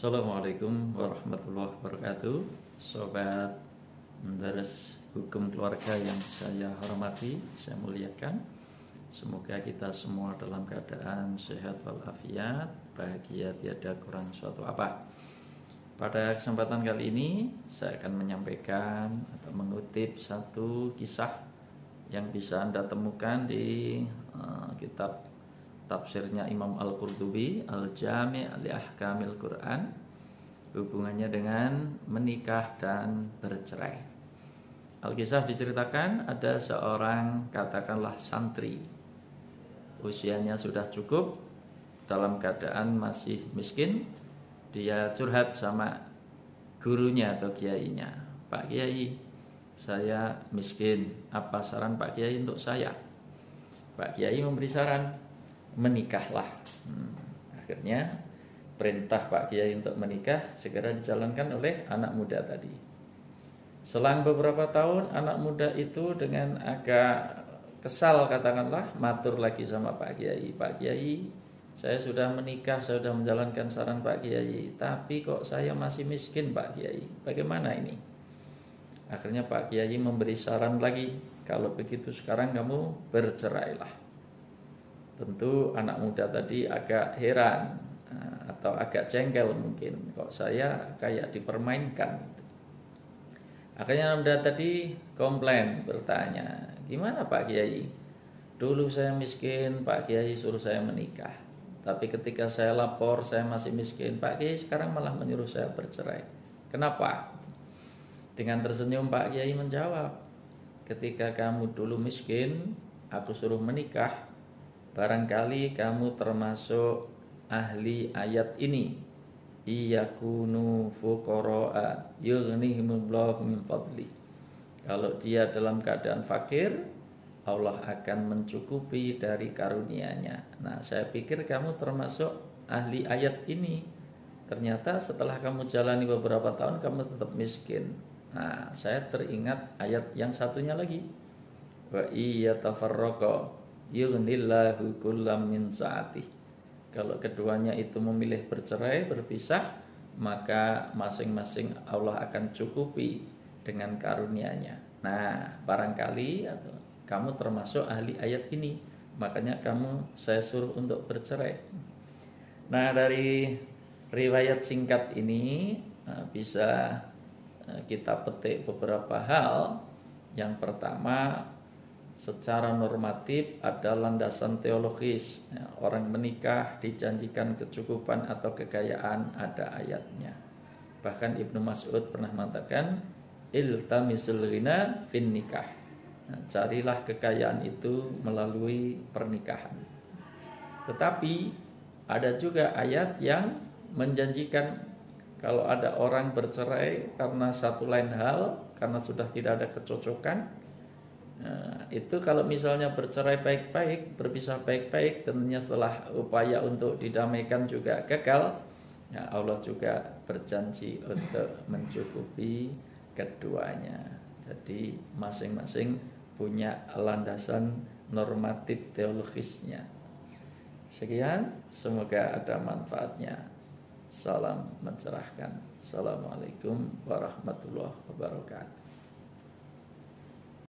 Assalamualaikum warahmatullahi wabarakatuh. Sobat Mendaras Hukum Keluarga yang saya hormati, saya muliakan. Semoga kita semua dalam keadaan sehat walafiat, bahagia, tiada kurang suatu apa. Pada kesempatan kali ini saya akan menyampaikan atau mengutip satu kisah yang bisa Anda temukan di kitab tafsirnya Imam Al-Qurtubi, Al-Jami' li Ahkamil Quran, hubungannya dengan menikah dan bercerai. Al-Kisah diceritakan ada seorang, katakanlah santri, usianya sudah cukup, dalam keadaan masih miskin. Dia curhat sama gurunya atau kiainya, "Pak Kiai, saya miskin, apa saran Pak Kiai untuk saya?" Pak Kiai memberi saran, menikahlah. Akhirnya perintah Pak Kiai untuk menikah segera dijalankan oleh anak muda tadi. Selang beberapa tahun, anak muda itu dengan agak kesal, katakanlah, matur lagi sama Pak Kiai, "Pak Kiai, saya sudah menikah, saya sudah menjalankan saran Pak Kiai, tapi kok saya masih miskin Pak Kiai, bagaimana ini?" Akhirnya Pak Kiai memberi saran lagi, "Kalau begitu sekarang kamu bercerailah." Tentu anak muda tadi agak heran atau agak jengkel mungkin, kok saya kayak dipermainkan. Akhirnya anak muda tadi komplain, bertanya, "Gimana Pak Kiai? Dulu saya miskin, Pak Kiai suruh saya menikah. Tapi ketika saya lapor saya masih miskin, Pak Kiai sekarang malah menyuruh saya bercerai. Kenapa?" Dengan tersenyum Pak Kiai menjawab, "Ketika kamu dulu miskin, aku suruh menikah, barangkali kamu termasuk ahli ayat ini, iyakunu fuqara'a yughnihimullahu min fadli." Kalau dia dalam keadaan fakir, Allah akan mencukupi dari karunia-Nya. Nah, saya pikir kamu termasuk ahli ayat ini. Ternyata setelah kamu jalani beberapa tahun kamu tetap miskin. Nah, saya teringat ayat yang satunya lagi, wa iyatafarraqa yughnillahu kullam min sa'atih. Kalau keduanya itu memilih bercerai, berpisah, maka masing-masing Allah akan cukupi dengan karunia-Nya. Nah, barangkali atau kamu termasuk ahli ayat ini, makanya saya suruh untuk bercerai. Nah, dari riwayat singkat ini bisa kita petik beberapa hal. Yang pertama, secara normatif ada landasan teologis. Orang menikah dijanjikan kecukupan atau kekayaan, ada ayatnya. Bahkan Ibnu Mas'ud pernah mengatakan, iltamisul ghina fin nikah. Carilah kekayaan itu melalui pernikahan. Tetapi ada juga ayat yang menjanjikan kalau ada orang bercerai karena satu lain hal, karena sudah tidak ada kecocokan. Nah, itu kalau misalnya bercerai baik-baik, berpisah baik-baik, tentunya setelah upaya untuk didamaikan juga gagal, ya Allah juga berjanji untuk mencukupi keduanya. Jadi masing-masing punya landasan normatif teologisnya. Sekian, semoga ada manfaatnya. Salam mencerahkan. Assalamualaikum warahmatullahi wabarakatuh.